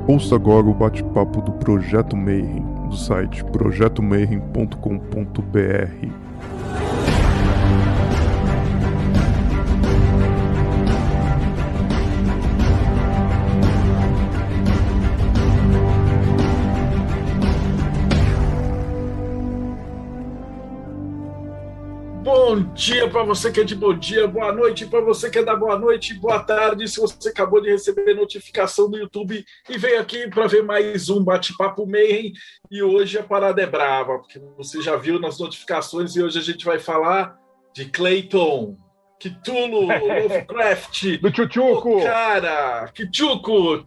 Ouça agora o bate-papo do Projeto Mayhem, do site projetomayhem.com.br. Bom dia para você que é de bom dia, boa noite para você que é da boa noite, boa tarde se você acabou de receber notificação do YouTube e veio aqui para ver mais um Bate-Papo Mayhem. E hoje a parada é brava, porque você já viu nas notificações e hoje a gente vai falar de Clayton, Cthulhu, Lovecraft. Do Tchutchuco! Cara, Tchutchuco!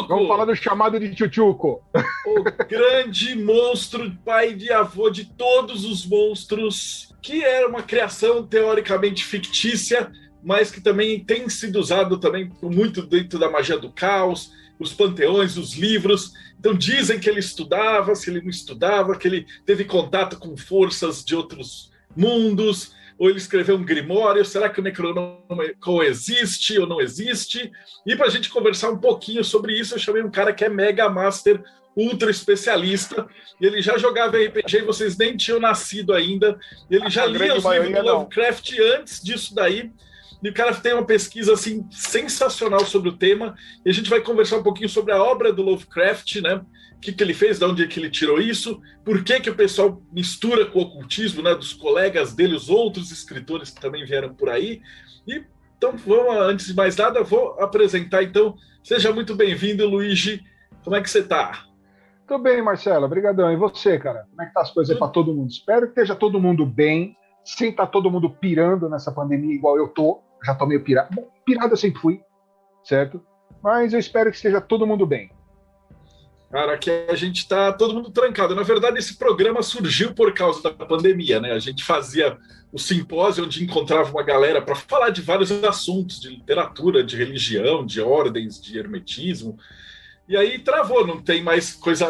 Vamos falar do chamado de Tchutchuco. O grande monstro, pai e avô de todos os monstros, que era uma criação teoricamente fictícia, mas que também tem sido usado também muito dentro da magia do caos, os panteões, os livros. Então dizem que ele estudava, se ele não estudava, que ele teve contato com forças de outros mundos, ou ele escreveu um grimório. Será que o Necronomicon existe ou não existe? E para a gente conversar um pouquinho sobre isso, eu chamei um cara que é mega master, ultra especialista, e ele já jogava RPG e vocês nem tinham nascido ainda. Ele já lia os livros do Lovecraft antes disso daí. E o cara tem uma pesquisa assim sensacional sobre o tema. E a gente vai conversar um pouquinho sobre a obra do Lovecraft, né? O que ele fez, de onde é que ele tirou isso, por que o pessoal mistura com o ocultismo, né? Dos colegas dele, os outros escritores que também vieram por aí. E então, vamos, antes de mais nada, vou apresentar. Então, seja muito bem-vindo, Luigi. Como é que você está? Tô bem, Marcelo. Obrigadão. E você, cara? Como é que tá as coisas aí para todo mundo? Espero que esteja todo mundo bem, sem estar todo mundo pirando nessa pandemia igual eu tô. Já tô meio pirado. Bom, pirado eu sempre fui, certo? Mas eu espero que esteja todo mundo bem. Cara, aqui a gente tá todo mundo trancado. Na verdade, esse programa surgiu por causa da pandemia, né? A gente fazia o simpósio onde encontrava uma galera para falar de vários assuntos, de literatura, de religião, de ordens, de hermetismo. E aí travou, não tem mais coisa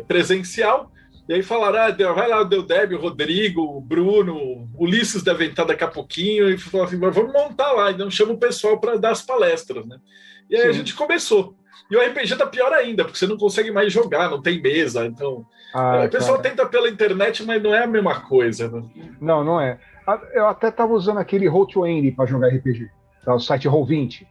presencial. E aí falaram, vai lá o Deldébio, o Rodrigo, o Bruno, o Ulisses devem estar daqui a pouquinho. E falaram assim, vamos montar lá, então chama o pessoal para dar as palestras, né? E aí Sim. A gente começou. E o RPG tá pior ainda, porque você não consegue mais jogar, não tem mesa. Então, o pessoal tenta pela internet, mas não é a mesma coisa. Né? Não, não é. Eu até estava usando aquele Roll20 para jogar RPG, tá? O site Roll20.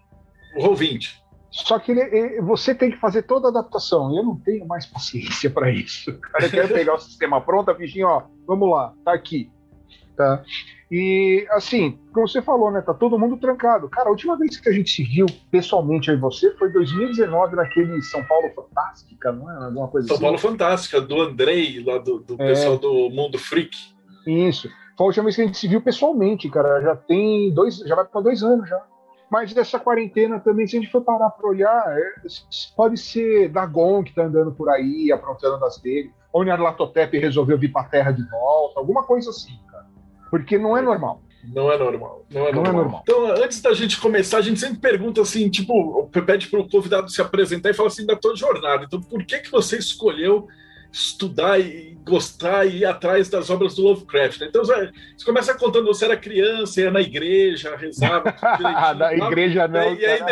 O Roll20. Só que você tem que fazer toda a adaptação. Eu não tenho mais paciência para isso. Cara, eu quero pegar o sistema pronto, bichinho, ó, vamos lá, tá aqui. Tá? E, assim, como você falou, né, tá todo mundo trancado. Cara, a última vez que a gente se viu pessoalmente aí você foi em 2019, naquele São Paulo Fantástica, não é? Alguma coisa São assim. Paulo Fantástica, do Andrei, lá do pessoal do Mundo Freak. Isso. Foi a última vez que a gente se viu pessoalmente, cara. Já vai para 2 anos já. Mas dessa quarentena também, se a gente for parar para olhar, pode ser Dagon que tá andando por aí, aprontando das dele, ou Nyarlathotep resolveu vir para a Terra de volta, alguma coisa assim, cara. Porque não é normal. Não é normal. Então, antes da gente começar, a gente sempre pergunta assim, tipo, pede para o convidado se apresentar e fala assim, da tua jornada. Então, por que você escolheu estudar e gostar e ir atrás das obras do Lovecraft? Então, você começa contando, você era criança, ia na igreja, rezava. Da igreja não. E aí,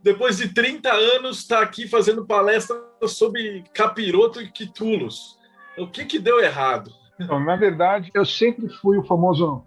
depois de 30 anos, está aqui fazendo palestra sobre capiroto e Cthulhus. O que deu errado? Então, na verdade, eu sempre fui o famoso,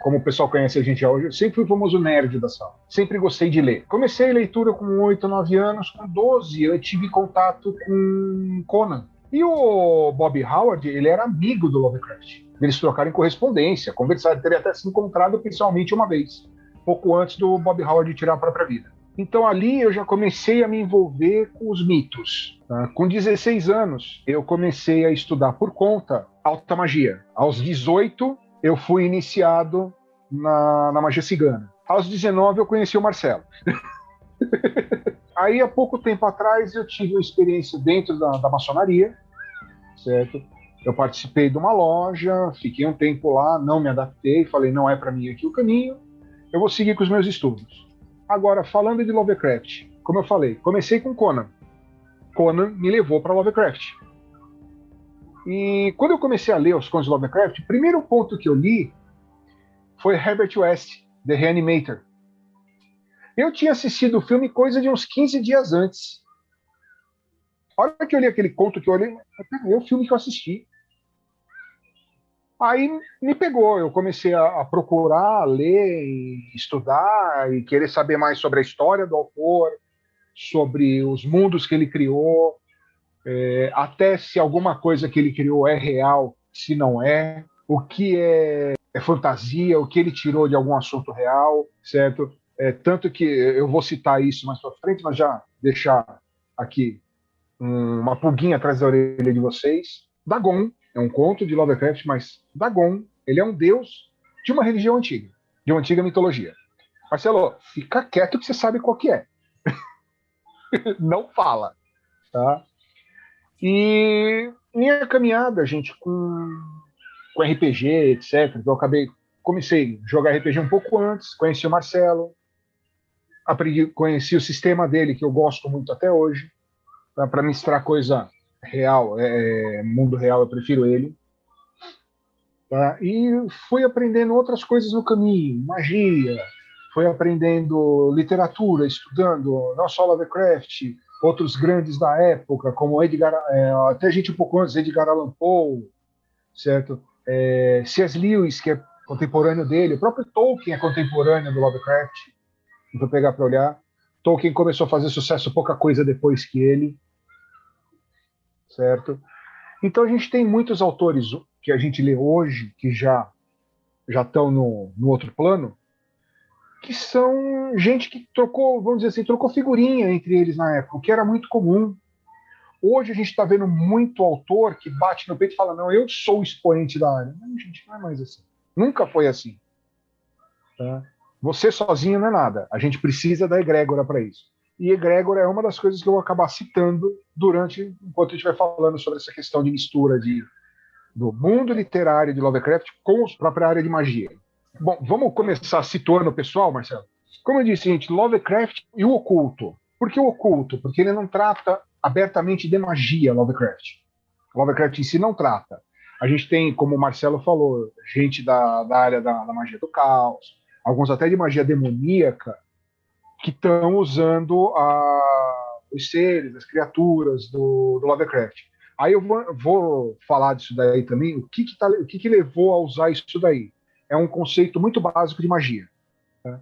como o pessoal conhece a gente hoje, eu sempre fui o famoso nerd da sala. Sempre gostei de ler. Comecei a leitura com 8, 9 anos, com 12 eu tive contato com Conan. E o Bob Howard, ele era amigo do Lovecraft. Eles trocaram em correspondência, conversaram, teria até se encontrado pessoalmente uma vez, pouco antes do Bob Howard tirar a própria vida. Então ali eu já comecei a me envolver com os mitos. Tá? Com 16 anos, eu comecei a estudar por conta alta magia. Aos 18, eu fui iniciado na magia cigana. Aos 19, eu conheci o Marcelo. Aí, há pouco tempo atrás, eu tive uma experiência dentro da maçonaria, certo? Eu participei de uma loja, fiquei um tempo lá, não me adaptei, falei, não é para mim aqui o caminho, eu vou seguir com os meus estudos. Agora, falando de Lovecraft, como eu falei, comecei com Conan. Conan me levou para Lovecraft. E quando eu comecei a ler os contos de Lovecraft, o primeiro ponto que eu li foi Herbert West, The Reanimator. Eu tinha assistido o filme coisa de uns 15 dias antes. A hora que eu li aquele conto que eu olhei, é o filme que eu assisti. Aí me pegou, eu comecei a procurar, a ler, e estudar e querer saber mais sobre a história do autor, sobre os mundos que ele criou, até se alguma coisa que ele criou é real, se não é, o que é fantasia, o que ele tirou de algum assunto real, certo? Tanto que eu vou citar isso mais para frente, mas já deixar aqui uma pulguinha atrás da orelha de vocês. Dagon é um conto de Lovecraft, mas Dagon, ele é um deus de uma religião antiga, de uma antiga mitologia. Marcelo, fica quieto que você sabe qual que é. Não fala, tá? E minha caminhada, gente, com RPG, etc. Eu comecei a jogar RPG um pouco antes, conheci o Marcelo, conheci o sistema dele, que eu gosto muito até hoje. Tá? Para misturar coisa real, mundo real, eu prefiro ele. Tá? E fui aprendendo outras coisas no caminho, magia, fui aprendendo literatura, estudando não só Lovecraft, outros grandes da época, como até gente um pouco antes, Edgar Allan Poe, certo? C.S. Lewis, que é contemporâneo dele, o próprio Tolkien é contemporâneo do Lovecraft, vou pegar para olhar. Tolkien começou a fazer sucesso pouca coisa depois que ele, certo? Então a gente tem muitos autores que a gente lê hoje, que já estão no outro plano, que são gente que trocou, vamos dizer assim, trocou figurinha entre eles na época, o que era muito comum. Hoje a gente está vendo muito autor que bate no peito e fala, não, eu sou o expoente da área. Não, gente, não é mais assim. Nunca foi assim. Tá? Você sozinho não é nada. A gente precisa da egrégora para isso. E egrégora é uma das coisas que eu vou acabar citando enquanto a gente vai falando sobre essa questão de mistura do mundo literário de Lovecraft com a própria área de magia. Bom, vamos começar situando o pessoal, Marcelo? Como eu disse, gente, Lovecraft e o oculto. Por que o oculto? Porque ele não trata abertamente de magia, Lovecraft. Lovecraft em si não trata. A gente tem, como o Marcelo falou, gente da área da magia do caos, alguns até de magia demoníaca, que estão usando os seres, as criaturas do Lovecraft. Aí eu vou falar disso daí também, o que levou a usar isso daí. É um conceito muito básico de magia. Tá?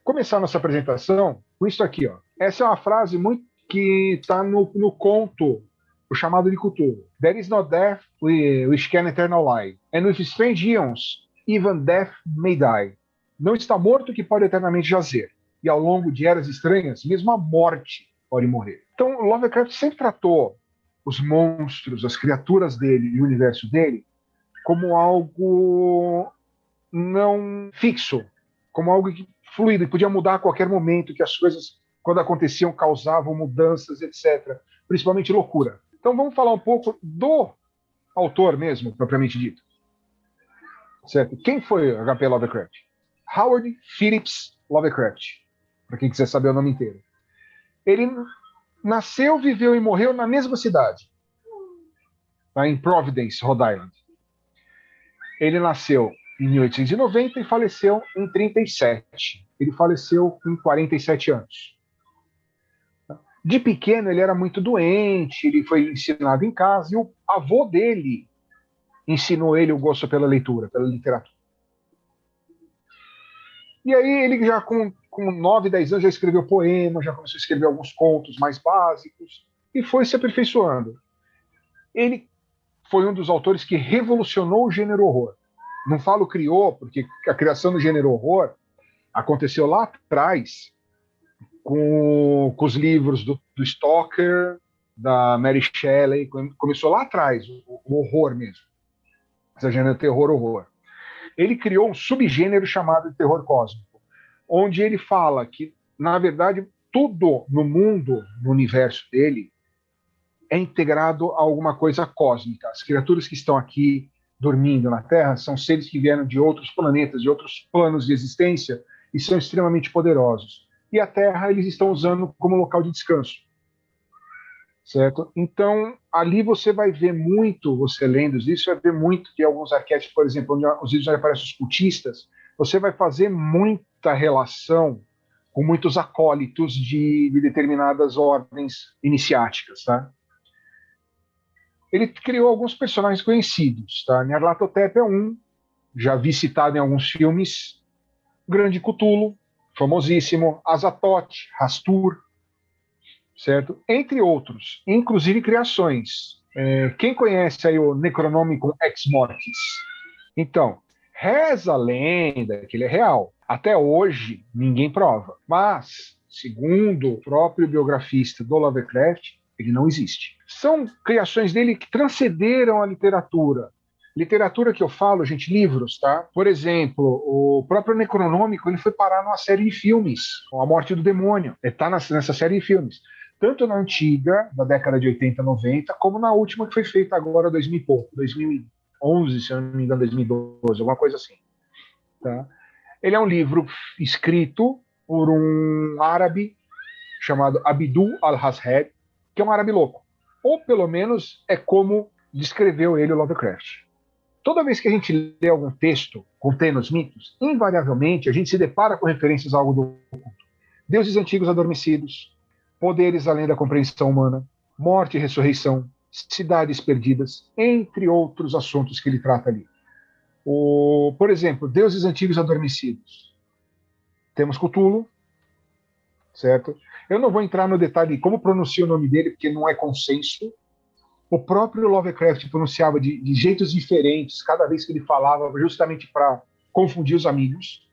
Começar nossa apresentação com isso aqui. Ó. Essa é uma frase muito que está no conto, o chamado de Cthulhu. There is no death which can eternal lie, and with strange eons, even death may die. Não está morto que pode eternamente jazer, e ao longo de eras estranhas, mesmo a morte pode morrer. Então, Lovecraft sempre tratou os monstros, as criaturas dele e o universo dele como algo não fixo, como algo fluido, que podia mudar a qualquer momento, que as coisas, quando aconteciam, causavam mudanças, etc. Principalmente loucura. Então vamos falar um pouco do autor mesmo, propriamente dito. Certo? Quem foi H.P. Lovecraft? Howard Phillips Lovecraft, para quem quiser saber o nome inteiro. Ele nasceu, viveu e morreu na mesma cidade, em Providence, Rhode Island. Ele nasceu em 1890 e faleceu em 37. Ele faleceu com 47 anos. De pequeno, ele era muito doente, ele foi ensinado em casa, e o avô dele ensinou ele o gosto pela leitura, pela literatura. E aí, ele já com 9, 10 anos, já escreveu poemas, já começou a escrever alguns contos mais básicos, e foi se aperfeiçoando. Ele foi um dos autores que revolucionou o gênero horror. Não falo criou, porque a criação do gênero horror aconteceu lá atrás, com os livros do Stoker, da Mary Shelley, começou lá atrás, o horror mesmo, esse gênero terror-horror. Ele criou um subgênero chamado de terror cósmico, onde ele fala que, na verdade, tudo no mundo, no universo dele, é integrado a alguma coisa cósmica. As criaturas que estão aqui dormindo na Terra são seres que vieram de outros planetas, de outros planos de existência, e são extremamente poderosos. E a Terra eles estão usando como local de descanso. Certo? Então, ali você vai ver muito, você lendo os livros, você vai ver muito de alguns arquétipos, por exemplo, onde os livros onde aparecem os cultistas, você vai fazer muita relação com muitos acólitos de determinadas ordens iniciáticas, tá? ele criou alguns personagens conhecidos, tá? Nyarlathotep é um, já vi citado em alguns filmes. Grande Cthulhu, famosíssimo. Azathoth, Hastur, certo? Entre outros, inclusive criações. Quem conhece aí o Necronomicon Ex Mortis? Então, reza a lenda que ele é real. Até hoje, ninguém prova. Mas, segundo o próprio biografista do Lovecraft, ele não existe. São criações dele que transcenderam a literatura. Literatura que eu falo, gente, livros, tá? Por exemplo, o próprio Necronômico, ele foi parar numa série de filmes, A Morte do Demônio. Ele está nessa série de filmes. Tanto na antiga, da década de 80, 90, como na última que foi feita agora, 2000 e pouco, 2011, se eu não me engano, 2012, alguma coisa assim. Tá? Ele é um livro escrito por um árabe chamado Abdul al-Hazred, que é um árabe louco. Ou, pelo menos, é como descreveu ele o Lovecraft. Toda vez que a gente lê algum texto contendo os mitos, invariavelmente a gente se depara com referências a algo do oculto. Deuses antigos adormecidos, poderes além da compreensão humana, morte e ressurreição, cidades perdidas, entre outros assuntos que ele trata ali. Por exemplo, deuses antigos adormecidos. Temos Cthulhu, certo? Eu não vou entrar no detalhe de como pronuncia o nome dele, porque não é consenso. O próprio Lovecraft pronunciava de jeitos diferentes cada vez que ele falava, justamente para confundir os amigos.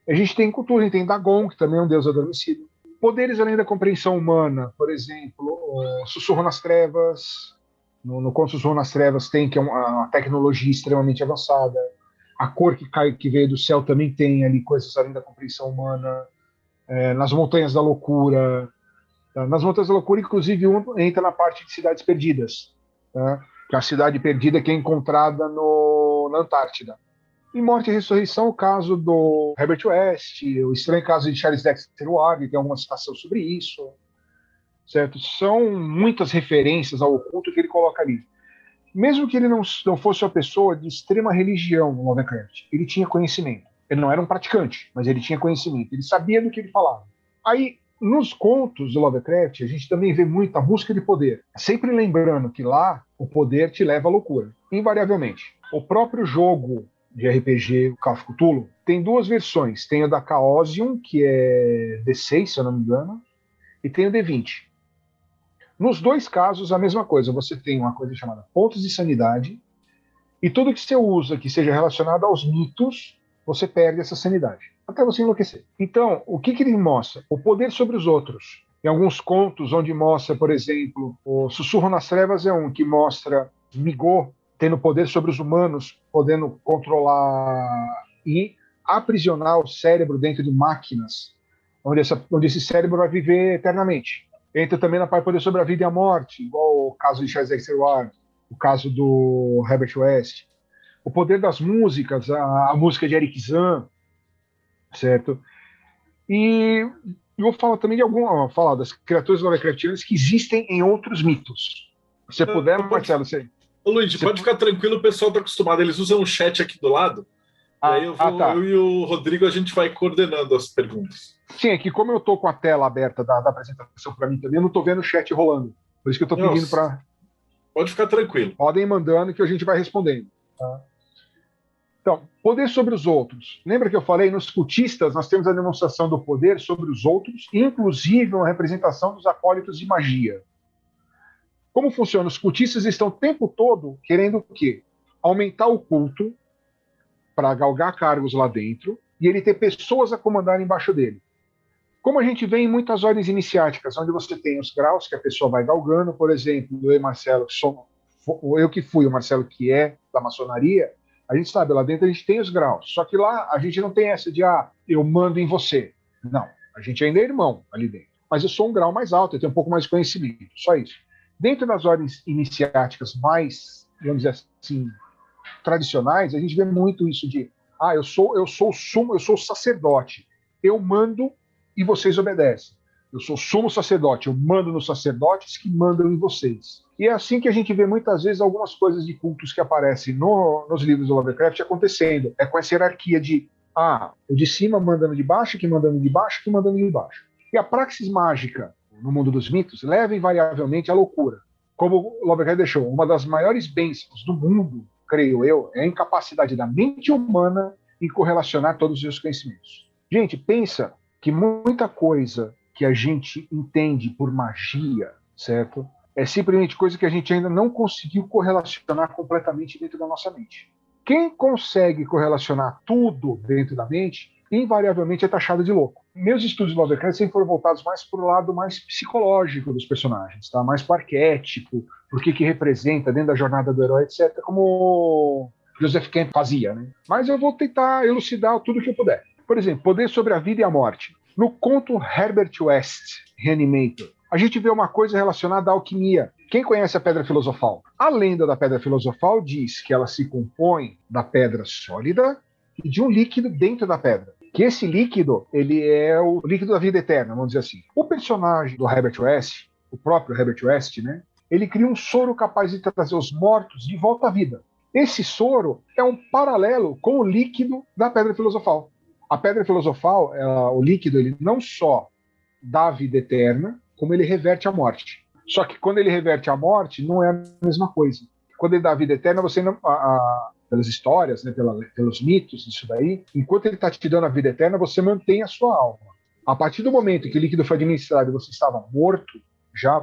A gente tem Cthulhu, a gente tem Dagon, que também é um deus adormecido. Poderes além da compreensão humana, por exemplo, o Sussurro nas Trevas. No Conto Sussurro nas Trevas tem que é uma tecnologia extremamente avançada. A cor que veio do céu também tem ali coisas além da compreensão humana. Nas Montanhas da Loucura. Tá? Nas Montanhas da Loucura, inclusive, entra na parte de cidades perdidas. Tá? Que é a cidade perdida que é encontrada na Antártida. Em Morte e Ressurreição, o caso do Herbert West, o estranho caso de Charles Dexter Ward, tem alguma citação sobre isso. Certo? São muitas referências ao oculto que ele coloca ali. Mesmo que ele não fosse uma pessoa de extrema religião, no Lovecraft, ele tinha conhecimento. Ele não era um praticante, mas ele tinha conhecimento. Ele sabia do que ele falava. Aí, nos contos do Lovecraft, a gente também vê muito a busca de poder. Sempre lembrando que lá, o poder te leva à loucura. Invariavelmente. O próprio jogo de RPG, o Call of Cthulhu, tem duas versões. Tem o da Chaosium, que é D6, se eu não me engano, e tem o D20. Nos dois casos, a mesma coisa. Você tem uma coisa chamada pontos de sanidade, e tudo que você usa que seja relacionado aos mitos, você perde essa sanidade, até você enlouquecer. Então, o que ele mostra? O poder sobre os outros. Em alguns contos, onde mostra, por exemplo, o Sussurro nas Trevas é um que mostra Migot tendo poder sobre os humanos, podendo controlar e aprisionar o cérebro dentro de máquinas, onde esse cérebro vai viver eternamente. Entra também na parte de poder sobre a vida e a morte, igual o caso de Charles Dexter Ward, o caso do Herbert West. O poder das músicas, a música de Eric Zahn, certo? E eu vou falar também falar das criaturas Lovecraftianas que existem em outros mitos. Se você puder, Marcelo, você... Ô, Luiz, pode ficar tranquilo, o pessoal está acostumado. Eles usam o chat aqui do lado. Aí eu e o Rodrigo, a gente vai coordenando as perguntas. Sim, é que como eu estou com a tela aberta da apresentação para mim também, eu não estou vendo o chat rolando. Por isso que eu estou pedindo para... Pode ficar tranquilo. Podem ir mandando que a gente vai respondendo. Tá? Então, poder sobre os outros. Lembra que eu falei, nos cultistas nós temos a demonstração do poder sobre os outros, inclusive uma representação dos acólitos de magia. Como funciona? Os cultistas estão o tempo todo querendo o quê? Aumentar o culto para galgar cargos lá dentro e ele ter pessoas a comandar embaixo dele. Como a gente vê em muitas ordens iniciáticas, onde você tem os graus que a pessoa vai galgando, por exemplo, eu e Marcelo, eu que fui, o Marcelo que é da maçonaria, a gente sabe, lá dentro a gente tem os graus. Só que lá a gente não tem essa de, eu mando em você. Não, a gente ainda é irmão ali dentro. Mas eu sou um grau mais alto, eu tenho um pouco mais de conhecimento, só isso. Dentro das ordens iniciáticas mais, vamos dizer assim, tradicionais, a gente vê muito isso de, eu sou o sacerdote, eu mando e vocês obedecem. Eu sou sumo sacerdote, eu mando nos sacerdotes que mandam em vocês. E é assim que a gente vê muitas vezes algumas coisas de cultos que aparecem nos livros do Lovecraft acontecendo. É com essa hierarquia de, o de cima mandando de baixo, que mandando de baixo, que mandando de baixo. E a praxis mágica no mundo dos mitos leva invariavelmente à loucura. como o Lovecraft deixou, uma das maiores bênçãos do mundo, creio eu, é a incapacidade da mente humana em correlacionar todos os seus conhecimentos. Gente, pensa que muita coisa que a gente entende por magia, certo? É simplesmente coisa que a gente ainda não conseguiu correlacionar completamente dentro da nossa mente. Quem consegue correlacionar tudo dentro da mente, invariavelmente é taxado de louco. Meus estudos de Lovecraft sempre foram voltados mais para o lado mais psicológico dos personagens, tá? Mais para o arquétipo, por que representa dentro da jornada do herói, etc., como Joseph Campbell fazia, né? Mas eu vou tentar elucidar tudo que eu puder. Por exemplo, poder sobre a vida e a morte. No conto Herbert West, Reanimator, a gente vê uma coisa relacionada à alquimia. Quem conhece a Pedra Filosofal? A lenda da Pedra Filosofal diz que ela se compõe da pedra sólida e de um líquido dentro da pedra. Que esse líquido, ele é o líquido da vida eterna, vamos dizer assim. O personagem do Herbert West, o próprio Herbert West, né? Ele cria um soro capaz de trazer os mortos de volta à vida. Esse soro é um paralelo com o líquido da Pedra Filosofal. A Pedra Filosofal, o líquido, ele não só dá a vida eterna, como ele reverte a morte. Só que quando ele reverte a morte, não é a mesma coisa. Quando ele dá a vida eterna, você não... pelas histórias, né, pelos mitos, isso daí, enquanto ele está te dando a vida eterna, você mantém a sua alma. A partir do momento que o líquido foi administrado e você estava morto,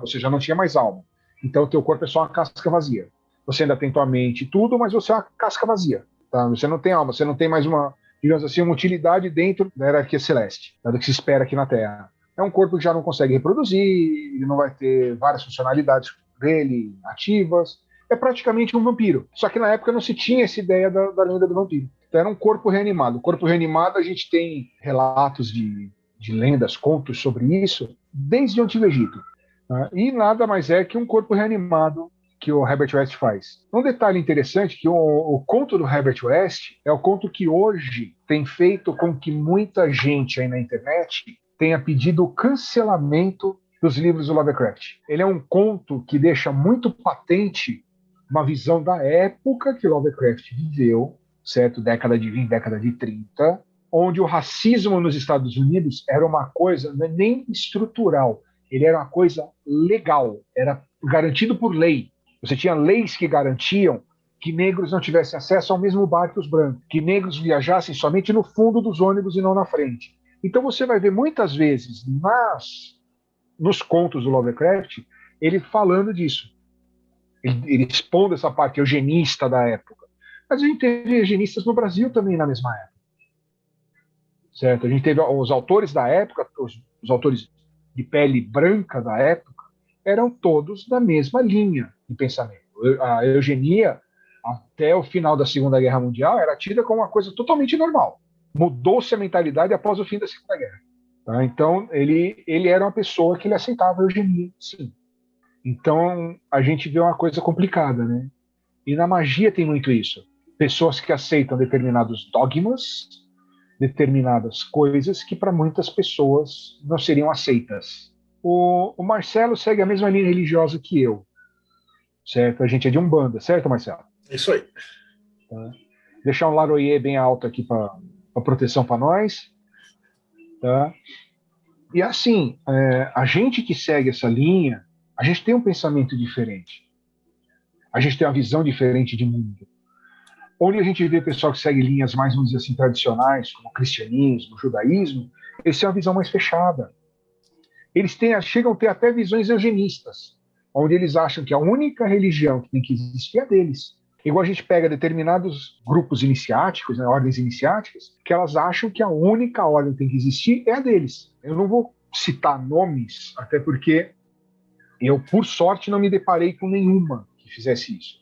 você já não tinha mais alma. Então o teu corpo é só uma casca vazia. Você ainda tem tua mente e tudo, mas você é uma casca vazia. Tá? Você não tem alma, você não tem mais uma, digamos assim, uma utilidade dentro da hierarquia celeste, do que se espera aqui na Terra. É um corpo que já não consegue reproduzir, ele não vai ter várias funcionalidades dele ativas. É praticamente um vampiro. Só que na época não se tinha essa ideia da lenda do vampiro. Então era um corpo reanimado. O corpo reanimado, a gente tem relatos de lendas, contos sobre isso, desde o Antigo Egito. Tá? E nada mais é que um corpo reanimado que o Herbert West faz. Um detalhe interessante que o conto do Herbert West é o conto que hoje tem feito com que muita gente aí na internet tenha pedido o cancelamento dos livros do Lovecraft. Ele é um conto que deixa muito patente uma visão da época que Lovecraft viveu, certo? Década de 20, década de 30, onde o racismo nos Estados Unidos era uma coisa nem estrutural, ele era uma coisa legal, era garantido por lei. Você tinha leis que garantiam que negros não tivessem acesso ao mesmo bar que os brancos, que negros viajassem somente no fundo dos ônibus e não na frente. Então você vai ver muitas vezes nos contos do Lovecraft ele falando disso. Ele expondo essa parte eugenista da época. Mas a gente teve eugenistas no Brasil também na mesma época. Certo? A gente teve os autores da época, os autores de pele branca da época, eram todos da mesma linha de pensamento. A eugenia, até o final da Segunda Guerra Mundial, era tida como uma coisa totalmente normal. Mudou-se a mentalidade após o fim da Segunda Guerra. Tá? Então, ele era uma pessoa que ele aceitava a eugenia, sim. Então, a gente vê uma coisa complicada, né? E na magia tem muito isso. Pessoas que aceitam determinados dogmas, determinadas coisas que para muitas pessoas não seriam aceitas. O Marcelo segue a mesma linha religiosa que eu, certo? A gente é de Umbanda, certo, Marcelo? Isso aí. Tá? Deixar um laroyer bem alto aqui para proteção para nós. Tá? E assim, a gente que segue essa linha, a gente tem um pensamento diferente. A gente tem uma visão diferente de mundo. Onde a gente vê pessoal que segue linhas mais, vamos dizer assim, tradicionais, como o cristianismo, o judaísmo, eles têm uma visão mais fechada. Eles chegam a ter até visões eugenistas, onde eles acham que a única religião que tem que existir é a deles. Igual a gente pega determinados grupos iniciáticos, né, ordens iniciáticas, que elas acham que a única ordem que tem que existir é a deles. Eu não vou citar nomes, até porque eu, por sorte, não me deparei com nenhuma que fizesse isso.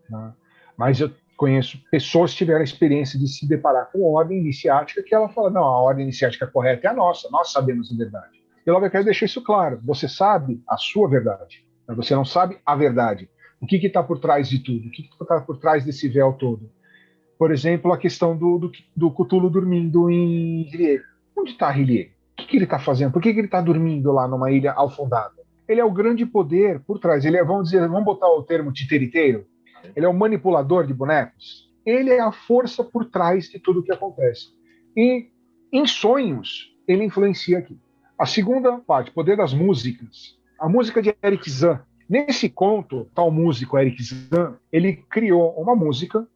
Né? Mas eu conheço pessoas que tiveram a experiência de se deparar com ordem iniciática que ela fala, não, a ordem iniciática correta é a nossa, nós sabemos a verdade. E ela vai deixar isso claro, você sabe a sua verdade, você não sabe a verdade. O que está por trás de tudo? O que está por trás desse véu todo? Por exemplo, a questão do Cthulhu dormindo em Rillier. Onde está Rillier? O que ele está fazendo? Por que ele está dormindo lá numa ilha afundada? Ele é o grande poder por trás. Ele é, vamos botar o termo titiriteiro? Ele é o manipulador de bonecos. Ele é a força por trás de tudo o que acontece. E em sonhos, ele influencia aqui. A segunda parte, poder das músicas. A música de Eric Zahn. Nesse conto, tal músico, Eric Zahn, ele criou uma música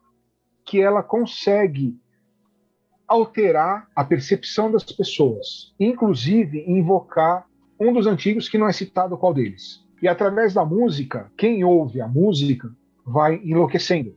que ela consegue alterar a percepção das pessoas, inclusive invocar um dos antigos que não é citado qual deles. E através da música, quem ouve a música vai enlouquecendo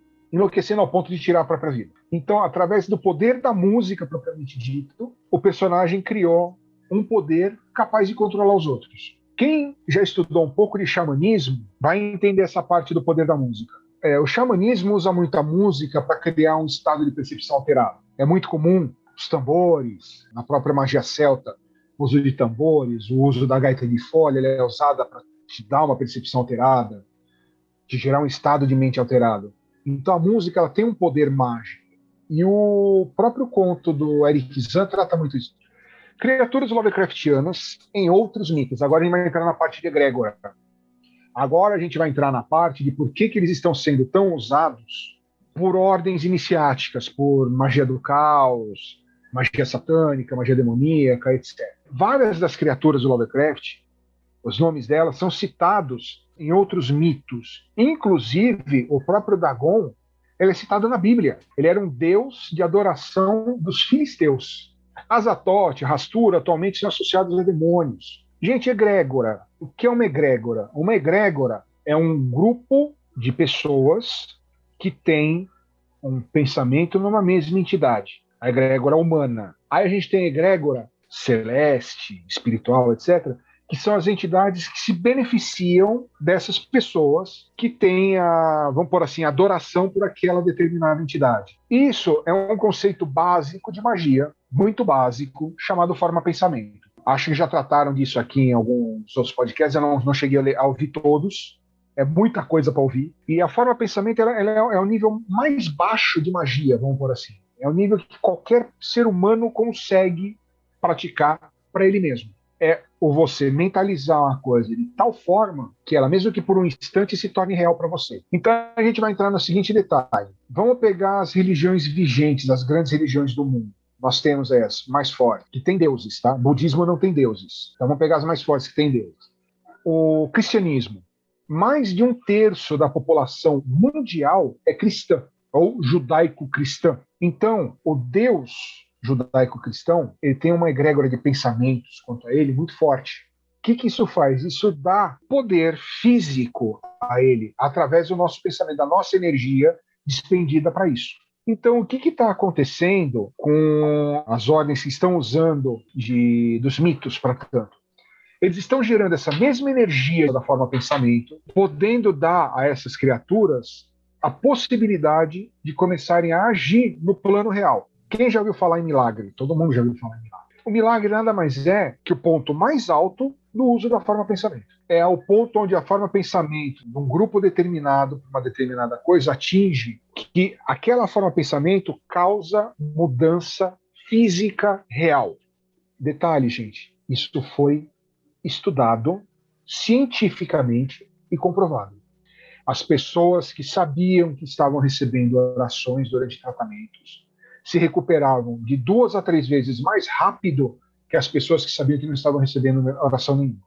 ao ponto de tirar a própria vida. Então, através do poder da música propriamente dito, o personagem criou um poder capaz de controlar os outros. Quem já estudou um pouco de xamanismo vai entender essa parte do poder da música. O xamanismo usa muita música para criar um estado de percepção alterado. É muito comum os tambores, na própria magia celta, o uso de tambores, o uso da gaita de folha, ela é usada para te dar uma percepção alterada, de gerar um estado de mente alterado. Então a música ela tem um poder mágico. E o próprio conto do Eric Zahn trata muito isso. Criaturas Lovecraftianas em outros mitos. Agora a gente vai entrar na parte de egrégora. Agora a gente vai entrar na parte de por que eles estão sendo tão usados por ordens iniciáticas, por magia do caos, magia satânica, magia demoníaca, etc. Várias das criaturas do Lovecraft, os nomes delas são citados em outros mitos. Inclusive, o próprio Dagon, ele é citado na Bíblia. Ele era um deus de adoração dos filisteus. Azatote, Rastura, atualmente são associados a demônios. Gente, egrégora. O que é uma egrégora? Uma egrégora é um grupo de pessoas que tem um pensamento numa mesma entidade. A egrégora humana. Aí a gente tem a egrégora celeste, espiritual, etc., que são as entidades que se beneficiam dessas pessoas que têm vamos pôr assim, adoração por aquela determinada entidade. Isso é um conceito básico de magia, muito básico, chamado forma-pensamento. Acho que já trataram disso aqui em alguns outros podcasts, eu não cheguei a ouvir todos, é muita coisa para ouvir. E a forma-pensamento ela é o nível mais baixo de magia, vamos pôr assim. É o nível que qualquer ser humano consegue praticar para ele mesmo. É o você mentalizar uma coisa de tal forma que ela, mesmo que por um instante, se torne real para você. Então a gente vai entrar no seguinte detalhe. Vamos pegar as religiões vigentes, as grandes religiões do mundo. Nós temos as mais fortes, que tem deuses, tá? O budismo não tem deuses. Então vamos pegar as mais fortes que tem deuses. O cristianismo. Mais de 1/3 da população mundial é cristã, ou judaico-cristã. Então, o Deus judaico-cristão, ele tem uma egrégora de pensamentos quanto a ele muito forte. O que isso faz? Isso dá poder físico a ele, através do nosso pensamento, da nossa energia despendida para isso. Então, o que está acontecendo com as ordens que estão usando dos mitos para tanto? Eles estão gerando essa mesma energia da forma pensamento, podendo dar a essas criaturas a possibilidade de começarem a agir no plano real. Quem já ouviu falar em milagre? Todo mundo já ouviu falar em milagre. O milagre nada mais é que o ponto mais alto do uso da forma pensamento. É o ponto onde a forma pensamento de um grupo determinado, uma determinada coisa, atinge que aquela forma pensamento causa mudança física real. Detalhe, gente, isso foi estudado cientificamente e comprovado. As pessoas que sabiam que estavam recebendo orações durante tratamentos se recuperavam de 2 a 3 vezes mais rápido que as pessoas que sabiam que não estavam recebendo oração nenhuma.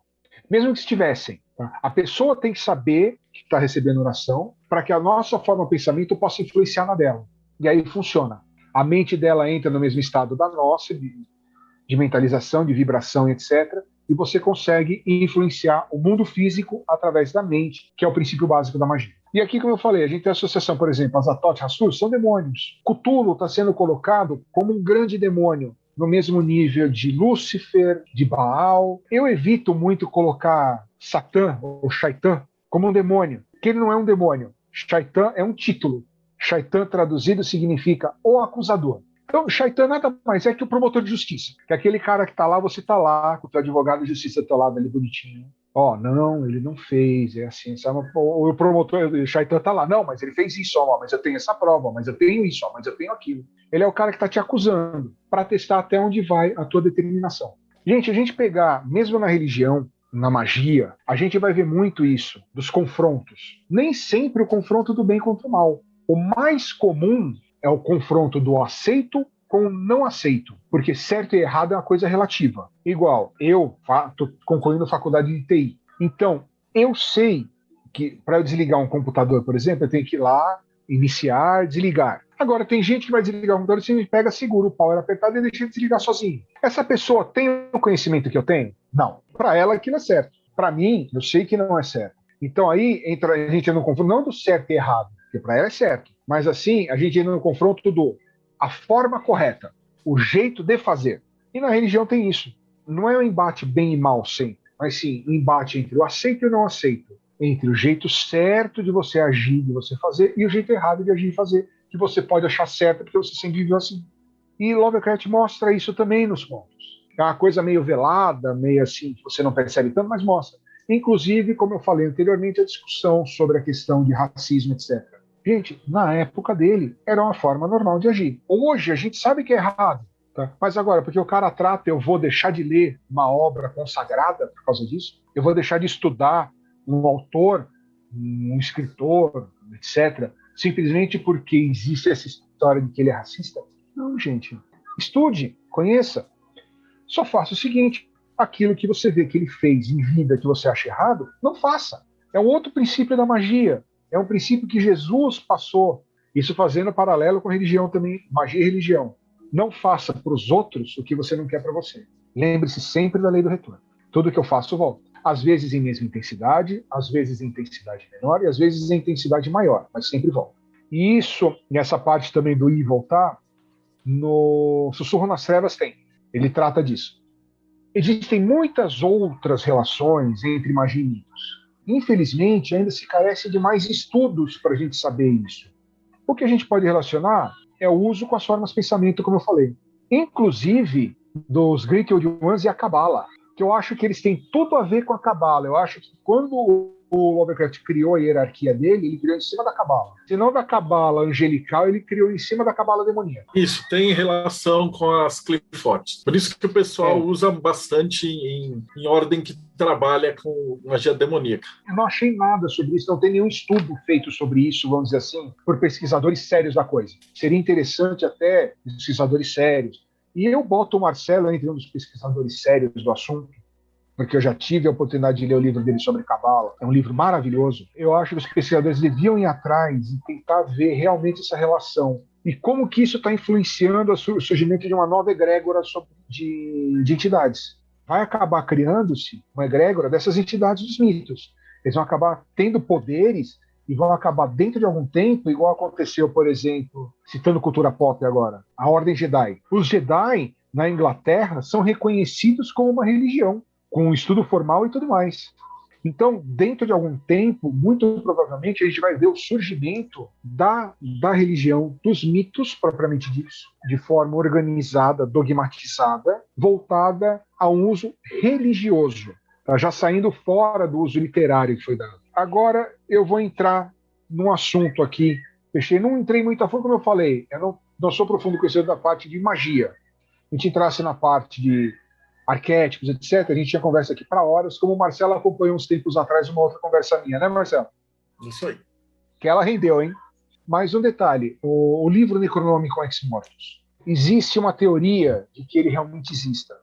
Mesmo que estivessem. Tá? A pessoa tem que saber que está recebendo oração para que a nossa forma de pensamento possa influenciar na dela. E aí funciona. A mente dela entra no mesmo estado da nossa, de mentalização, de vibração, etc., e você consegue influenciar o mundo físico através da mente, que é o princípio básico da magia. E aqui, como eu falei, a gente tem a associação, por exemplo, Azatoth e Hastur são demônios. Cthulhu está sendo colocado como um grande demônio, no mesmo nível de Lúcifer, de Baal. Eu evito muito colocar Satã ou Shaitan como um demônio, porque ele não é um demônio. Shaitan é um título. Shaitan traduzido significa o acusador. Então, Shaitan nada mais é que o promotor de justiça. Que é aquele cara que está lá, você está lá, com o teu advogado de justiça do teu lado ali bonitinho. Ó, não, ele não fez, é assim, sabe? O promotor, o Shaitan está lá, não, mas ele fez isso, ó, mas eu tenho essa prova, mas eu tenho isso, ó, mas eu tenho aquilo. Ele é o cara que está te acusando, para testar até onde vai a tua determinação. Gente, a gente pegar, mesmo na religião, na magia, a gente vai ver muito isso, dos confrontos. Nem sempre o confronto do bem contra o mal. O mais comum é o confronto do aceito com o não aceito, porque certo e errado é uma coisa relativa. Igual, eu estou concluindo faculdade de TI. Então, eu sei que para eu desligar um computador, por exemplo, eu tenho que ir lá, iniciar, desligar. Agora, tem gente que vai desligar o computador e você me pega, segura o power apertado e deixa ele desligar sozinho. Essa pessoa tem o conhecimento que eu tenho? Não. Para ela, aquilo é certo. Para mim, eu sei que não é certo. Então aí a gente entra no confronto, não do certo e errado, porque para ela é certo, mas assim, a gente entra no confronto a forma correta, o jeito de fazer. E na religião tem isso. Não é um embate bem e mal sempre, mas sim um embate entre o aceito e o não aceito, entre o jeito certo de você agir, de você fazer, e o jeito errado de agir e fazer, que você pode achar certo porque você sempre viveu assim. E Lovecraft mostra isso também nos contos. É uma coisa meio velada, meio assim, que você não percebe tanto, mas mostra. Inclusive, como eu falei anteriormente, a discussão sobre a questão de racismo, etc. Gente, na época dele, era uma forma normal de agir. Hoje, a gente sabe que é errado. Tá? Mas agora, porque o cara trata, eu vou deixar de ler uma obra consagrada por causa disso? Eu vou deixar de estudar um autor, um escritor, etc., simplesmente porque existe essa história de que ele é racista? Não, gente. Estude, conheça. Só faça o seguinte: aquilo que você vê que ele fez em vida que você acha errado, não faça. É um outro princípio da magia. É um princípio que Jesus passou. Isso fazendo paralelo com a religião também, magia e religião. Não faça para os outros o que você não quer para você. Lembre-se sempre da lei do retorno. Tudo que eu faço volta. Às vezes em mesma intensidade, às vezes em intensidade menor e às vezes em intensidade maior, mas sempre volta. E isso, nessa parte também do ir e voltar, no Sussurro nas Trevas tem. Ele trata disso. Existem muitas outras relações entre magia e mitos. Infelizmente, ainda se carece de mais estudos para a gente saber isso. O que a gente pode relacionar é o uso com as formas de pensamento, como eu falei. Inclusive, dos Great Old Ones e a Cabala, que eu acho que eles têm tudo a ver com a Cabala. Eu acho que quando o Lovecraft criou a hierarquia dele, ele criou em cima da Cabala. Se não da Cabala angelical, ele criou em cima da Cabala demoníaca. Isso, tem relação com as Clifotes. Por isso que o pessoal usa bastante em ordem que trabalha com magia demoníaca. Eu não achei nada sobre isso, não tem nenhum estudo feito sobre isso, vamos dizer assim, por pesquisadores sérios da coisa. Seria interessante até pesquisadores sérios. E eu boto o Marcelo entre um dos pesquisadores sérios do assunto, porque eu já tive a oportunidade de ler o livro dele sobre Cabala. É um livro maravilhoso. Eu acho que os pesquisadores deviam ir atrás e tentar ver realmente essa relação. E como que isso está influenciando o surgimento de uma nova egrégora de entidades. Vai acabar criando-se uma egrégora dessas entidades dos mitos. Eles vão acabar tendo poderes e vão acabar dentro de algum tempo, igual aconteceu, por exemplo, citando cultura pop agora, a Ordem Jedi. Os Jedi, na Inglaterra, são reconhecidos como uma religião, com um estudo formal e tudo mais. Então, dentro de algum tempo, muito provavelmente, a gente vai ver o surgimento da religião, dos mitos, propriamente dito, de forma organizada, dogmatizada, voltada a um uso religioso, tá? Já saindo fora do uso literário que foi dado. Agora, eu vou entrar num assunto aqui. Não entrei muito a fundo, como eu falei, eu não sou profundo conhecedor da parte de magia. A gente entrasse na parte de arquétipos, etc., a gente tinha conversa aqui para horas, como o Marcelo acompanhou uns tempos atrás uma outra conversa minha, né, Marcelo? Isso aí. Que ela rendeu, hein? Mas um detalhe, o livro Necronômico Ex Mortus, existe uma teoria de que ele realmente exista,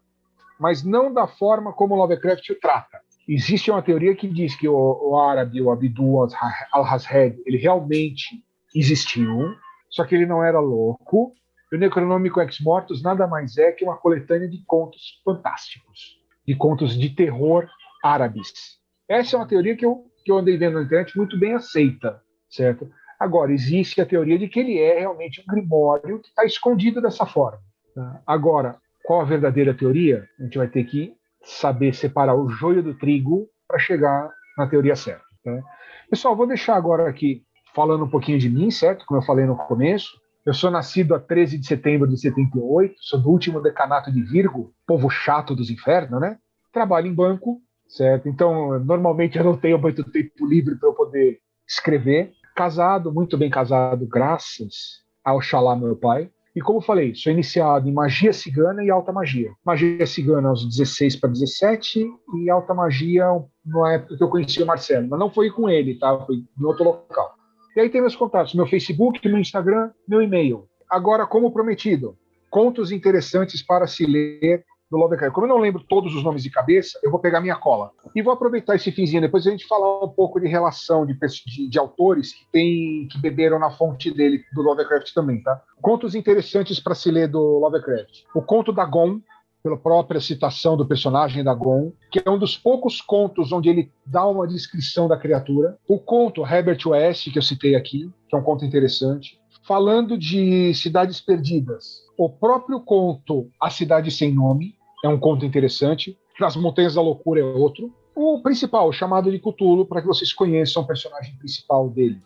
mas não da forma como Lovecraft o trata. Existe uma teoria que diz que o árabe, o Abidu al-Hazred, ele realmente existiu, só que ele não era louco. E o Necronômico Ex Mortus nada mais é que uma coletânea de contos fantásticos, de contos de terror árabes. Essa é uma teoria que eu andei vendo na internet muito bem aceita, certo? Agora, existe a teoria de que ele é realmente um grimório que está escondido dessa forma. Tá? Agora, qual a verdadeira teoria? A gente vai ter que saber separar o joio do trigo para chegar na teoria certa. Tá? Pessoal, vou deixar agora aqui falando um pouquinho de mim, certo? Como eu falei no começo. Eu sou nascido a 13 de setembro de 78, sou do último decanato de Virgo, povo chato dos infernos, né? Trabalho em banco, certo? Então, normalmente eu não tenho muito tempo livre para eu poder escrever. Casado, muito bem casado, graças ao Oxalá, meu pai. E como eu falei, sou iniciado em magia cigana e alta magia. Magia cigana aos 16 para 17 e alta magia na época que eu conheci o Marcelo. Mas não foi com ele, tá? Foi em outro local. E aí tem meus contatos, meu Facebook, meu Instagram, meu e-mail. Agora, como prometido, contos interessantes para se ler do Lovecraft. Como eu não lembro todos os nomes de cabeça, eu vou pegar minha cola. E vou aproveitar esse finzinho, depois a gente falar um pouco de relação de autores que beberam na fonte dele, do Lovecraft também, tá? Contos interessantes para se ler do Lovecraft. O conto Dagon, pela própria citação do personagem Dagon, que é um dos poucos contos onde ele dá uma descrição da criatura. O conto Herbert West, que eu citei aqui, que é um conto interessante. Falando de cidades perdidas, o próprio conto A Cidade Sem Nome é um conto interessante. As Montanhas da Loucura é outro. O principal, o Chamado de Cthulhu, para que vocês conheçam o personagem principal dele.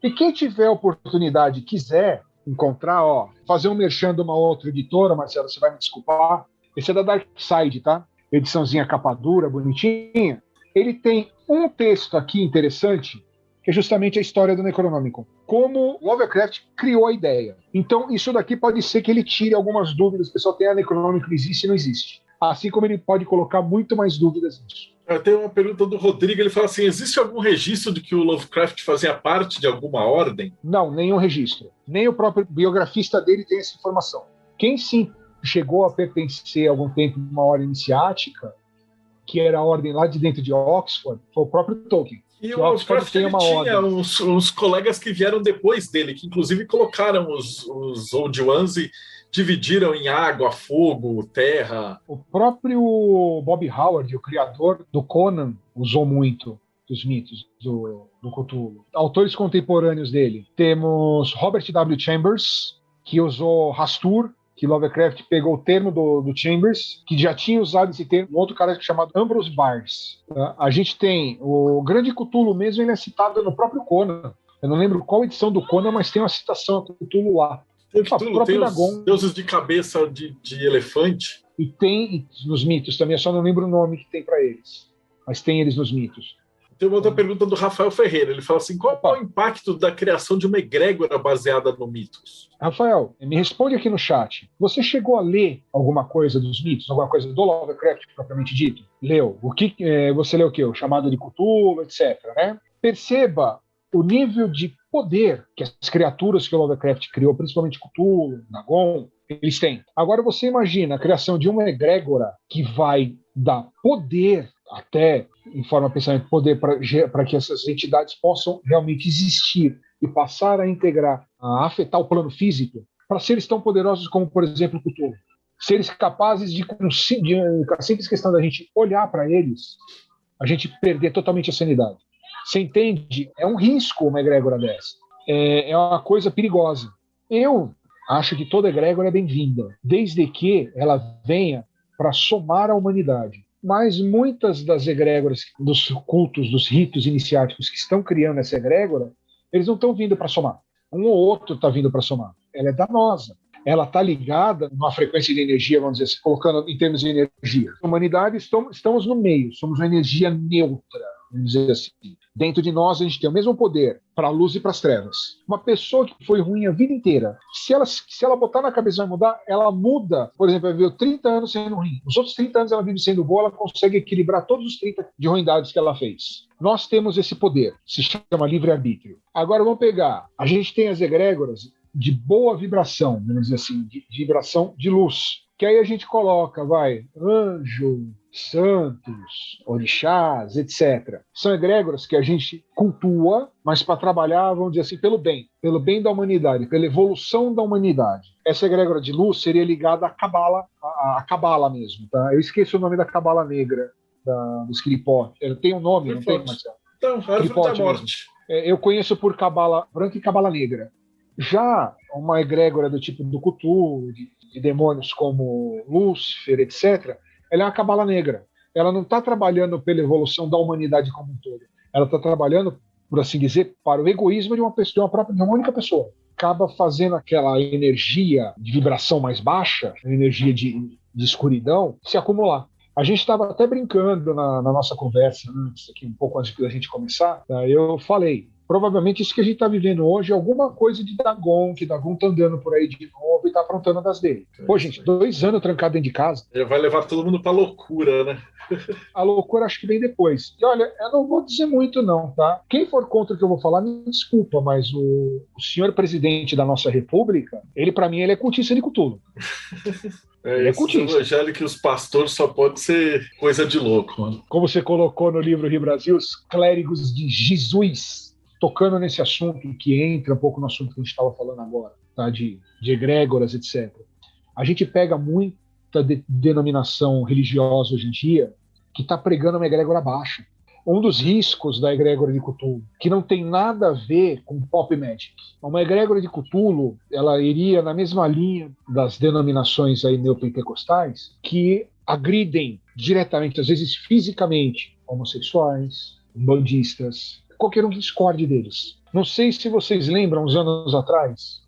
E quem tiver oportunidade, quiser encontrar, fazer um merchan de uma outra editora, Marcelo, você vai me desculpar. Esse é da Dark Side, tá? Ediçãozinha capa dura, bonitinha. Ele tem um texto aqui interessante, que é justamente a história do Necronomicon. Como Lovecraft criou a ideia. Então, isso daqui pode ser que ele tire algumas dúvidas. O pessoal tem a Necronomicon existe e não existe. Assim como ele pode colocar muito mais dúvidas nisso. Eu tenho uma pergunta do Rodrigo, ele fala assim, existe algum registro de que o Lovecraft fazia parte de alguma ordem? Não, nenhum registro. Nem o próprio biografista dele tem essa informação. Quem sim chegou a pertencer há algum tempo a uma ordem iniciática, que era a ordem lá de dentro de Oxford, foi o próprio Tolkien. E o Lovecraft tinha uns colegas que vieram depois dele, que inclusive colocaram os Old Ones e dividiram em água, fogo, terra. O próprio Bob Howard, o criador do Conan, usou muito dos mitos do Cthulhu. Autores contemporâneos dele, temos Robert W. Chambers, que usou Hastur, que Lovecraft pegou o termo do Chambers, que já tinha usado esse termo, um outro cara chamado Ambrose Bierce. A gente tem o Grande Cthulhu mesmo, ele é citado no próprio Conan. Eu não lembro qual edição do Conan, mas tem uma citação a Cthulhu lá. Tem Cthulhu, tem os deuses de cabeça de elefante. E tem nos mitos também, eu só não lembro o nome que tem para eles. Mas tem eles nos mitos. Tem uma outra pergunta do Rafael Ferreira. Ele fala assim, qual é o impacto da criação de uma egrégora baseada no mitos? Rafael, me responde aqui no chat. Você chegou a ler alguma coisa dos mitos? Alguma coisa do Lovecraft, propriamente dito? Leu. Você leu o quê? O Chamado de Cthulhu, etc. Né? Perceba o nível de poder que as criaturas que o Lovecraft criou, principalmente Cthulhu, Dagon, eles têm. Agora você imagina a criação de uma egrégora que vai dar poder, até em forma de pensamento, poder para que essas entidades possam realmente existir e passar a integrar, a afetar o plano físico, para seres tão poderosos como, por exemplo, Cthulhu. Seres capazes de, com a simples questão da gente olhar para eles, a gente perder totalmente a sanidade. Você entende? É um risco uma egrégora dessa. É uma coisa perigosa. Eu acho que toda egrégora é bem-vinda, desde que ela venha para somar a humanidade. Mas muitas das egrégoras, dos cultos, dos ritos iniciáticos que estão criando essa egrégora, eles não estão vindo para somar. Um ou outro está vindo para somar. Ela é danosa. Ela está ligada numa frequência de energia, vamos dizer assim, colocando em termos de energia. A humanidade, estamos no meio, somos uma energia neutra, vamos dizer assim. Dentro de nós, a gente tem o mesmo poder para a luz e para as trevas. Uma pessoa que foi ruim a vida inteira, se ela botar na cabeça vai mudar, ela muda. Por exemplo, vai ver 30 anos sendo ruim. Os outros 30 anos ela vive sendo boa, ela consegue equilibrar todos os 30 de ruindades que ela fez. Nós temos esse poder, se chama livre-arbítrio. Agora vamos pegar, a gente tem as egrégoras de boa vibração, vamos dizer assim, de vibração de luz. Que aí a gente coloca, anjo, santos, orixás, etc. São egrégoras que a gente cultua, mas para trabalhar, vamos dizer assim, pelo bem da humanidade, pela evolução da humanidade. Essa egrégora de luz seria ligada à Cabala mesmo, tá? Eu esqueci o nome da Cabala Negra, dos Kripot. Ele tem um nome, não tem, Marcelo? Então, Árvore da Morte. Eu conheço por Cabala Branca e Cabala Negra. Já uma egrégora do tipo do Cthulhu, de demônios como Lúcifer, etc., ela é uma cabala negra. Ela não está trabalhando pela evolução da humanidade como um todo. Ela está trabalhando, por assim dizer, para o egoísmo de uma única pessoa. Acaba fazendo aquela energia de vibração mais baixa, energia de escuridão, se acumular. A gente estava até brincando na nossa conversa, antes, aqui, um pouco antes da gente começar, tá? Eu falei, Provavelmente isso que a gente está vivendo hoje é alguma coisa de Dagon, que Dagon tá andando por aí de novo e tá aprontando das dele. Pô, gente, 2 anos trancado dentro de casa. Ele vai levar todo mundo pra loucura, né? A loucura acho que vem depois. E olha, eu não vou dizer muito não, tá? Quem for contra o que eu vou falar, me desculpa, mas o senhor presidente da nossa república, ele para mim, ele é cultista de Cthulhu. É esse evangelho que os pastores só pode ser coisa de louco, mano. Como você colocou no livro Rio Brasil, os clérigos de Jesus, tocando nesse assunto que entra um pouco no assunto que a gente estava falando agora, tá? De egrégoras, etc. A gente pega muita denominação religiosa hoje em dia que está pregando uma egrégora baixa. Um dos riscos da egrégora de Cthulhu, que não tem nada a ver com pop magic. Uma egrégora de Cthulhu, ela iria na mesma linha das denominações aí neopentecostais, que agridem diretamente, às vezes fisicamente, homossexuais, bandistas, qualquer um que discorde deles. Não sei se vocês lembram, uns anos atrás,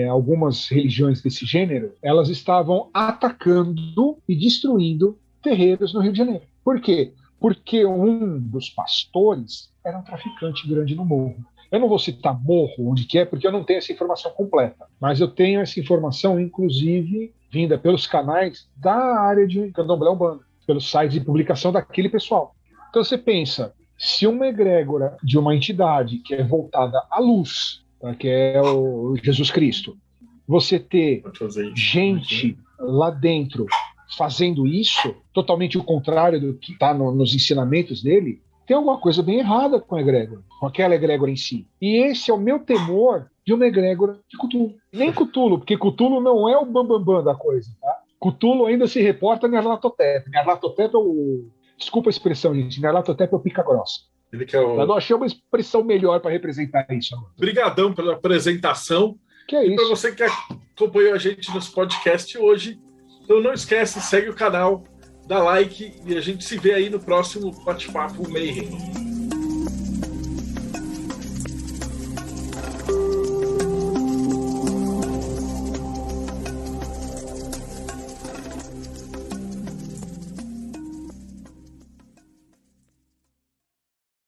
algumas religiões desse gênero, elas estavam atacando e destruindo terreiros no Rio de Janeiro. Por quê? Porque um dos pastores era um traficante grande no morro. Eu não vou citar morro, onde que é, porque eu não tenho essa informação completa. Mas eu tenho essa informação, inclusive, vinda pelos canais da área de Candomblé Umbanda, pelos sites de publicação daquele pessoal. Então você pensa, se uma egrégora de uma entidade que é voltada à luz, tá, que é o Jesus Cristo, você ter gente lá dentro fazendo isso, totalmente o contrário do que está nos ensinamentos dele, tem alguma coisa bem errada com a egrégora, com aquela egrégora em si. E esse é o meu temor de uma egrégora de Cthulhu. Nem Cthulhu, porque Cthulhu não é o bambambam da coisa, tá? Cthulhu ainda se reporta em Nyarlathotep. Nyarlathotep é o... Desculpa a expressão, gente. Nyarlathotep é o pica grossa. Ele que é o... Eu não achei uma expressão melhor para representar isso. Obrigadão pela apresentação. Que é e para isso? você que acompanhou a gente nos podcasts hoje, então não esquece, segue o canal, dá like e a gente se vê aí no próximo Bate-Papo Mayhem.